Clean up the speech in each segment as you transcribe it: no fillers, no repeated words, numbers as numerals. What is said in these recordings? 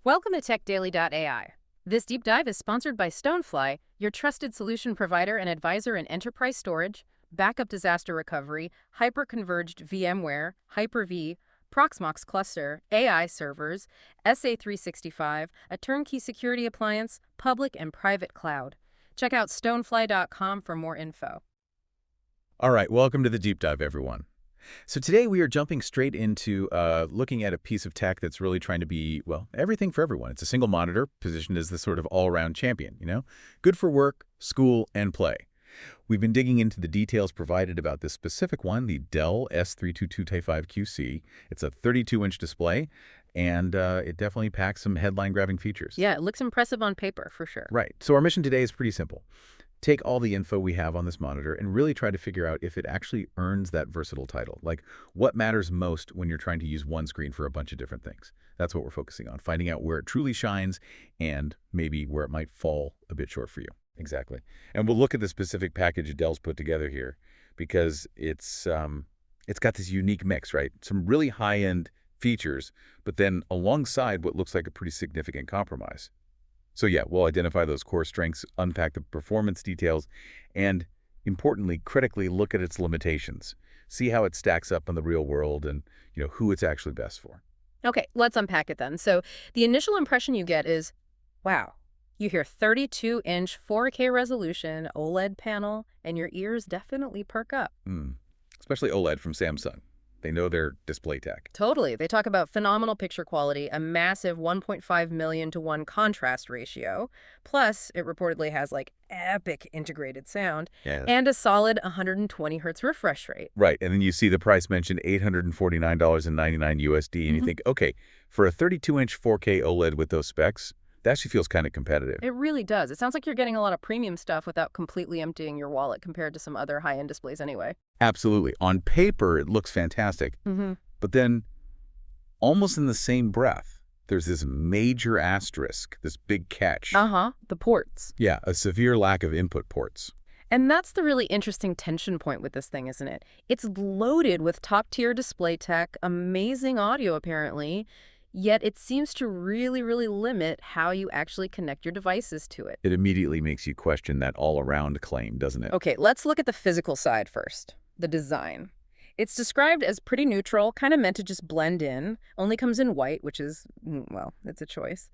Welcome to Techdaily.ai. This deep dive is sponsored by Stonefly, your trusted solution provider and advisor in enterprise storage, backup disaster recovery, hyper-converged VMware, Hyper-V, Proxmox cluster, AI servers, SA365, a turnkey security appliance, public and private cloud. Check out stonefly.com for more info. All right, welcome to the deep dive, everyone. So today we are jumping straight into looking at a piece of tech that's really trying to be, well, everything for everyone. It's a single monitor positioned as the sort of all-around champion, Good for work, school, and play. We've been digging into the details provided about this specific one, the Dell S3225QC. It's a 32-inch display, and it definitely packs some headline-grabbing features. Yeah, it looks impressive on paper, for sure. Right. So our mission today is pretty simple. Take all the info we have on this monitor and really try to figure out if it actually earns that versatile title. Like, what matters most when you're trying to use one screen for a bunch of different things? That's what we're focusing on, finding out where it truly shines and maybe where it might fall a bit short for you. Exactly. And we'll look at the specific package Dell's put together here because it's got this unique mix, right? Some really high-end features, but then alongside what looks like a pretty significant compromise. So yeah, we'll identify those core strengths, unpack the performance details, and importantly, critically look at its limitations. See how it stacks up in the real world and, who it's actually best for. Okay, let's unpack it then. So the initial impression you get is, wow, you hear 32-inch 4K resolution, OLED panel, and your ears definitely perk up. Especially OLED from Samsung. They know their display tech. Totally. They talk about phenomenal picture quality, a massive 1.5 million to 1 contrast ratio. Plus, it reportedly has epic integrated sound and a solid 120 hertz refresh rate. Right. And then you see the price mentioned, $849.99 USD, and you think, okay, for a 32-inch 4K OLED with those specs, that actually feels kind of competitive. It really does. It sounds like you're getting a lot of premium stuff without completely emptying your wallet compared to some other high-end displays anyway. Absolutely. On paper, it looks fantastic. But then, almost in the same breath, there's this major asterisk, this big catch. The ports. Yeah, a severe lack of input ports. And that's the really interesting tension point with this thing, isn't it? It's loaded with top-tier display tech, amazing audio apparently, yet it seems to really, really limit how you actually connect your devices to it. It immediately makes you question that all-around claim, doesn't it? Okay, let's look at the physical side first, the design. It's described as pretty neutral, kind of meant to just blend in, only comes in white, which is, well, it's a choice.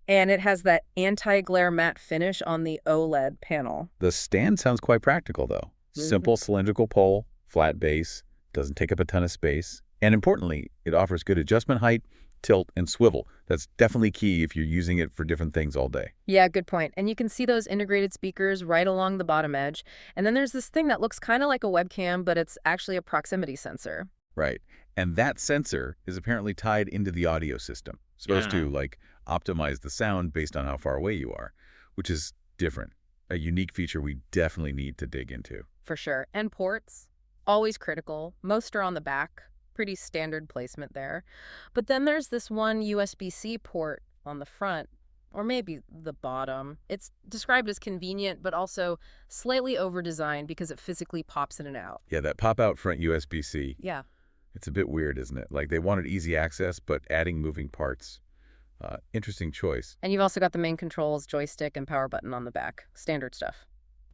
And it has that anti-glare matte finish on the OLED panel. The stand sounds quite practical, though. Simple cylindrical pole, flat base, doesn't take up a ton of space. And importantly, it offers good adjustment height, tilt, and swivel. That's definitely key if you're using it for different things all day. Yeah, good point. And you can see those integrated speakers right along the bottom edge. And then there's this thing that looks kind of like a webcam, but it's actually a proximity sensor. Right. And that sensor is apparently tied into the audio system. Supposed to, optimize the sound based on how far away you are, which is different. A unique feature we definitely need to dig into. For sure. And ports, always critical. Most are on the back. Pretty standard placement there. But then there's this one USB-C port on the front, or maybe the bottom. It's described as convenient, but also slightly over-designed because it physically pops in and out. Yeah, that pop-out front USB-C. Yeah. It's a bit weird, isn't it? Like, they wanted easy access, but adding moving parts. Interesting choice. And you've also got the main controls, joystick, and power button on the back. Standard stuff.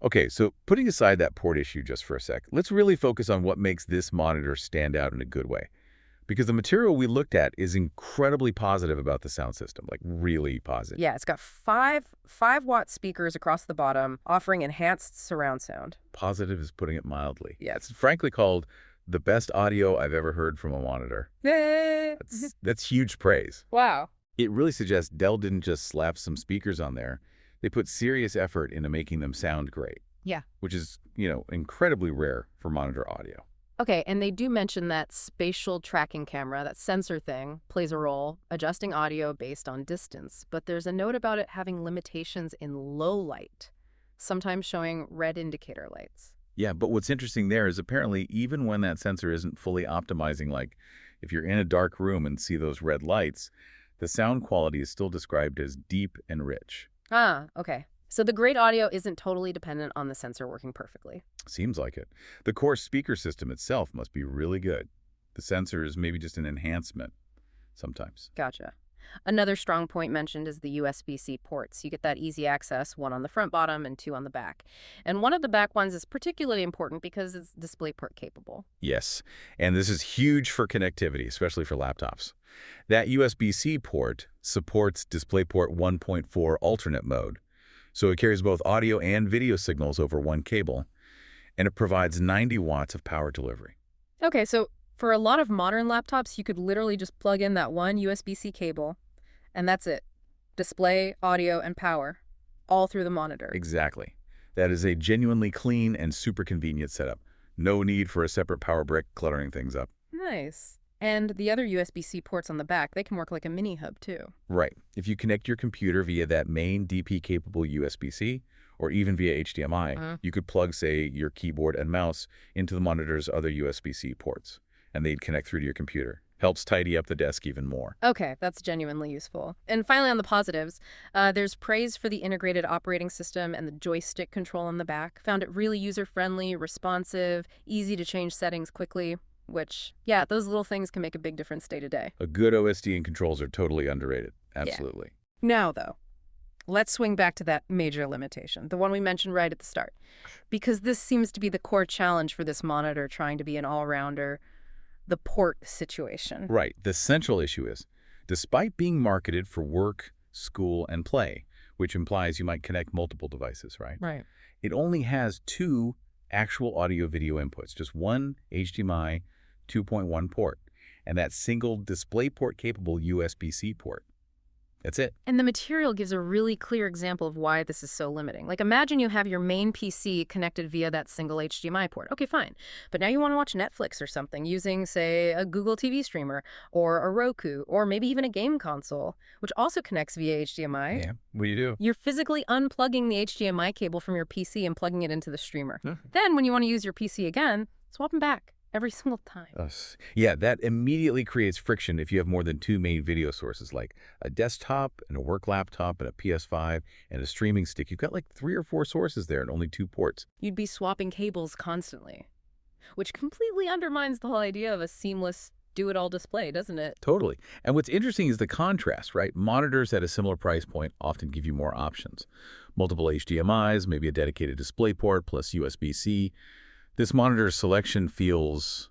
Okay, so putting aside that port issue just for a sec, let's really focus on what makes this monitor stand out in a good way. Because the material we looked at is incredibly positive about the sound system, like really positive. Yeah, it's got 5-watt speakers across the bottom, offering enhanced surround sound. Positive is putting it mildly. Yeah. It's frankly called the best audio I've ever heard from a monitor. That's huge praise. Wow. It really suggests Dell didn't just slap some speakers on there. They put serious effort into making them sound great. Yeah. Which is, incredibly rare for monitor audio. Okay, and they do mention that spatial tracking camera, that sensor thing, plays a role, adjusting audio based on distance. But there's a note about it having limitations in low light, sometimes showing red indicator lights. Yeah, but what's interesting there is apparently even when that sensor isn't fully optimizing, like if you're in a dark room and see those red lights, the sound quality is still described as deep and rich. Ah, okay. So the great audio isn't totally dependent on the sensor working perfectly. Seems like it. The core speaker system itself must be really good. The sensor is maybe just an enhancement sometimes. Gotcha. Another strong point mentioned is the USB-C ports. You get that easy access, one on the front bottom and two on the back. And one of the back ones is particularly important because it's DisplayPort capable. Yes, and this is huge for connectivity, especially for laptops. That USB-C port supports DisplayPort 1.4 alternate mode, so it carries both audio and video signals over one cable, and it provides 90 watts of power delivery. Okay, so for a lot of modern laptops, you could literally just plug in that one USB-C cable, and that's it. Display, audio, and power, all through the monitor. Exactly. That is a genuinely clean and super convenient setup. No need for a separate power brick cluttering things up. Nice. And the other USB-C ports on the back, they can work like a mini hub, too. Right. If you connect your computer via that main DP-capable USB-C, or even via HDMI, you could plug, say, your keyboard and mouse into the monitor's other USB-C ports, and they'd connect through to your computer. Helps tidy up the desk even more. Okay, that's genuinely useful. And finally, on the positives, there's praise for the integrated operating system and the joystick control on the back. Found it really user-friendly, responsive, easy to change settings quickly, which, yeah, those little things can make a big difference day to day. A good OSD and controls are totally underrated. Absolutely. Yeah. Now, though, let's swing back to that major limitation, the one we mentioned right at the start, because this seems to be the core challenge for this monitor trying to be an all-rounder, the port situation. Right. The central issue is, despite being marketed for work, school, and play, which implies you might connect multiple devices, right? Right. It only has two actual audio-video inputs, just one HDMI 2.1 port, and that single DisplayPort-capable USB-C port. That's it. And the material gives a really clear example of why this is so limiting. Like, imagine you have your main PC connected via that single HDMI port. Okay, fine. But now you want to watch Netflix or something using, say, a Google TV streamer or a Roku or maybe even a game console, which also connects via HDMI. Yeah, what do you do? You're physically unplugging the HDMI cable from your PC and plugging it into the streamer. Then, when you want to use your PC again, swap them back. Every single time. Yeah, that immediately creates friction if you have more than two main video sources, like a desktop and a work laptop and a PS5 and a streaming stick. You've got like 3 or 4 sources there and only 2 ports. You'd be swapping cables constantly, which completely undermines the whole idea of a seamless do-it-all display, doesn't it? Totally. And what's interesting is the contrast, right? Monitors at a similar price point often give you more options. Multiple HDMIs, maybe a dedicated display port plus USB-C. This monitor's selection feels,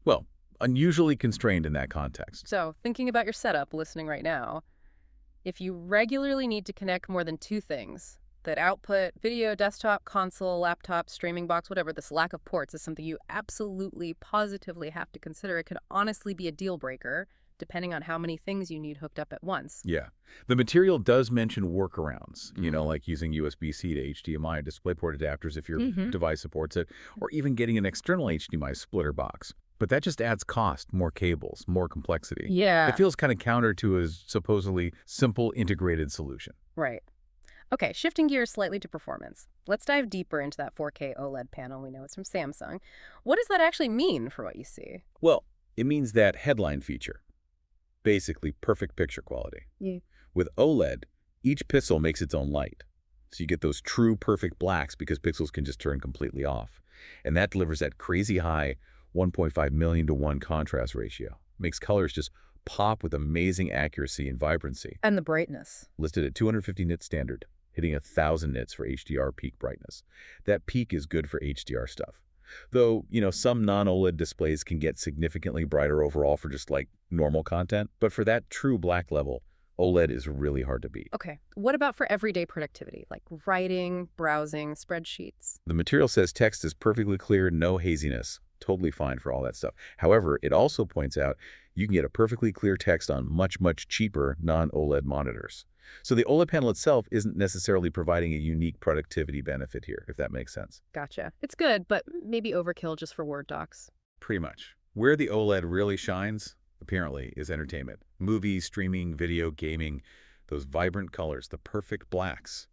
well, unusually constrained in that context. So, thinking about your setup, listening right now, if you regularly need to connect more than 2 things, that output, video, desktop, console, laptop, streaming box, whatever, this lack of ports is something you absolutely, positively have to consider. It could honestly be a deal breaker, depending on how many things you need hooked up at once. Yeah. The material does mention workarounds, like using USB-C to HDMI DisplayPort adapters if your device supports it, or even getting an external HDMI splitter box. But that just adds cost, more cables, more complexity. Yeah. It feels kind of counter to a supposedly simple integrated solution. Right. Okay, shifting gears slightly to performance. Let's dive deeper into that 4K OLED panel. We know it's from Samsung. What does that actually mean for what you see? Well, it means that headline feature. Basically, perfect picture quality. Yeah. With OLED, each pixel makes its own light. So you get those true perfect blacks because pixels can just turn completely off. And that delivers that crazy high 1.5 million to 1 contrast ratio. Makes colors just pop with amazing accuracy and vibrancy. And the brightness. Listed at 250 nits standard, hitting 1,000 nits for HDR peak brightness. That peak is good for HDR stuff. Though, some non-OLED displays can get significantly brighter overall for just like normal content. But for that true black level, OLED is really hard to beat. Okay, what about for everyday productivity, like writing, browsing, spreadsheets? The material says text is perfectly clear, no haziness. Totally fine for all that stuff. However, it also points out you can get a perfectly clear text on much, much cheaper non-OLED monitors. So the OLED panel itself isn't necessarily providing a unique productivity benefit here, if that makes sense. Gotcha. It's good, but maybe overkill just for Word docs. Pretty much. Where the OLED really shines, apparently, is entertainment. Movies, streaming, video, gaming, those vibrant colors, the perfect blacks.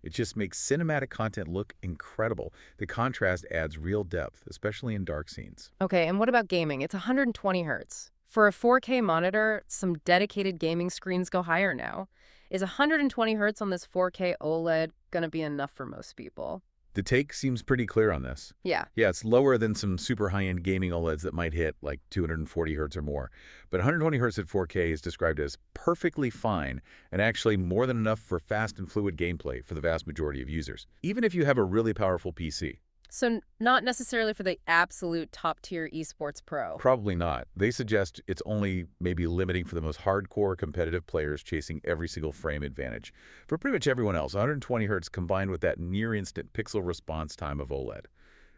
It just makes cinematic content look incredible. The contrast adds real depth, especially in dark scenes. Okay, and what about gaming? It's 120 hertz. For a 4K monitor, some dedicated gaming screens go higher now. Is 120 hertz on this 4K OLED going to be enough for most people? The take seems pretty clear on this. Yeah. Yeah, it's lower than some super high-end gaming OLEDs that might hit like 240 hertz or more. But 120 hertz at 4K is described as perfectly fine and actually more than enough for fast and fluid gameplay for the vast majority of users, even if you have a really powerful PC. So not necessarily for the absolute top-tier esports pro. Probably not. They suggest it's only maybe limiting for the most hardcore competitive players chasing every single frame advantage. For pretty much everyone else, 120 hertz combined with that near-instant pixel response time of OLED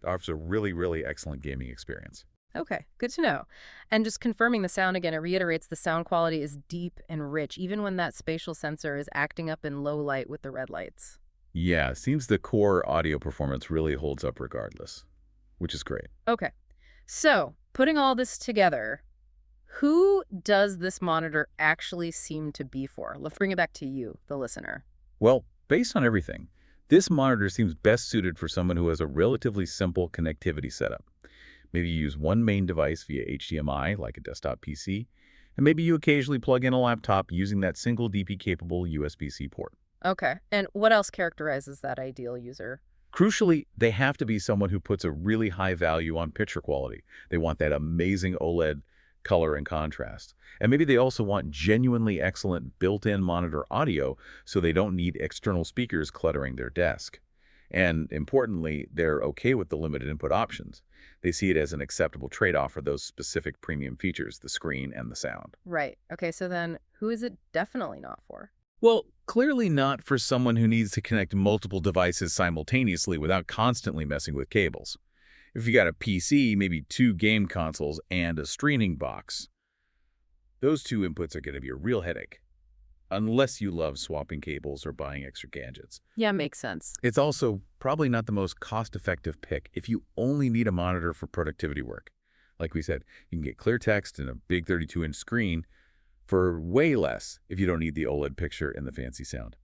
offers a really, really excellent gaming experience. Okay, good to know. And just confirming the sound again, it reiterates the sound quality is deep and rich, even when that spatial sensor is acting up in low light with the red lights. Yeah, seems the core audio performance really holds up regardless, which is great. Okay, so putting all this together, who does this monitor actually seem to be for? Let's bring it back to you, the listener. Well, based on everything, this monitor seems best suited for someone who has a relatively simple connectivity setup. Maybe you use one main device via HDMI, like a desktop PC, and maybe you occasionally plug in a laptop using that single DP-capable USB-C port. Okay, and what else characterizes that ideal user? Crucially, they have to be someone who puts a really high value on picture quality. They want that amazing OLED color and contrast. And maybe they also want genuinely excellent built-in monitor audio so they don't need external speakers cluttering their desk. And importantly, they're okay with the limited input options. They see it as an acceptable trade-off for those specific premium features, the screen and the sound. Right. Okay, so then who is it definitely not for? Well, clearly not for someone who needs to connect multiple devices simultaneously without constantly messing with cables. If you got a PC, maybe 2 game consoles, and a streaming box, those 2 inputs are going to be a real headache, unless you love swapping cables or buying extra gadgets. Yeah, makes sense. It's also probably not the most cost-effective pick if you only need a monitor for productivity work. Like we said, you can get clear text and a big 32-inch screen for way less if you don't need the OLED picture and the fancy sound.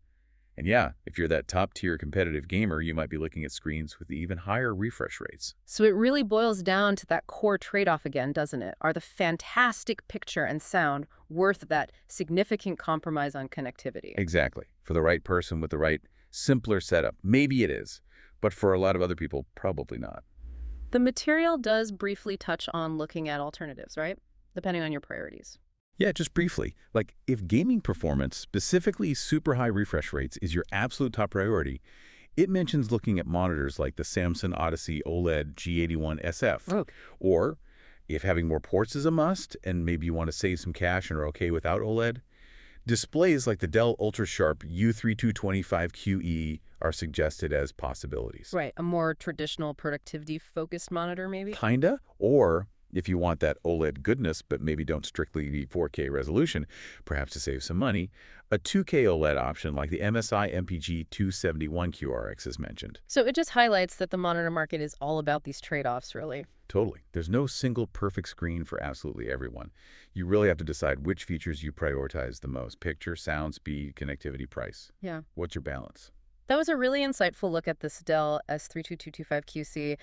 And yeah, if you're that top-tier competitive gamer, you might be looking at screens with even higher refresh rates. So it really boils down to that core trade-off again, doesn't it? Are the fantastic picture and sound worth that significant compromise on connectivity? Exactly. For the right person with the right, simpler setup, maybe it is. But for a lot of other people, probably not. The material does briefly touch on looking at alternatives, right? Depending on your priorities. Yeah, just briefly. Like, if gaming performance, specifically super high refresh rates, is your absolute top priority, it mentions looking at monitors like the Samsung Odyssey OLED G81 SF. Oh. Or, if having more ports is a must, and maybe you want to save some cash and are okay without OLED, displays like the Dell UltraSharp U3225QE are suggested as possibilities. Right, a more traditional productivity-focused monitor, maybe? Kinda. Or if you want that OLED goodness, but maybe don't strictly need 4K resolution, perhaps to save some money, a 2K OLED option like the MSI MPG 271QRX is mentioned. So it just highlights that the monitor market is all about these trade-offs, really. Totally. There's no single perfect screen for absolutely everyone. You really have to decide which features you prioritize the most: picture, sound, speed, connectivity, price. Yeah. What's your balance? That was a really insightful look at this Dell S3225QC.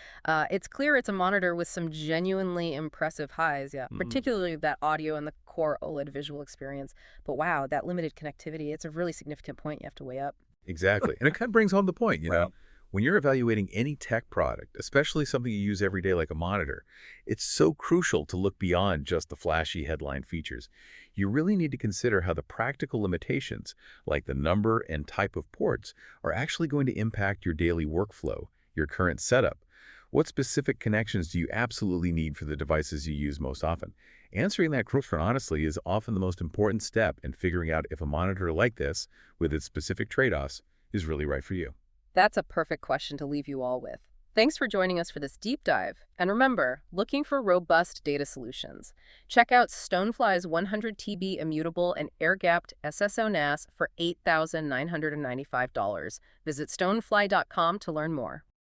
It's clear it's a monitor with some genuinely impressive highs, particularly that audio and the core OLED visual experience. But wow, that limited connectivity, it's a really significant point you have to weigh up. Exactly. And it kind of brings home the point, you know. When you're evaluating any tech product, especially something you use every day like a monitor, it's so crucial to look beyond just the flashy headline features. You really need to consider how the practical limitations, like the number and type of ports, are actually going to impact your daily workflow, your current setup. What specific connections do you absolutely need for the devices you use most often? Answering that question honestly is often the most important step in figuring out if a monitor like this, with its specific trade-offs, is really right for you. That's a perfect question to leave you all with. Thanks for joining us for this deep dive. And remember, looking for robust data solutions. Check out Stonefly's 100 TB immutable and air-gapped SSO NAS for $8,995. Visit stonefly.com to learn more.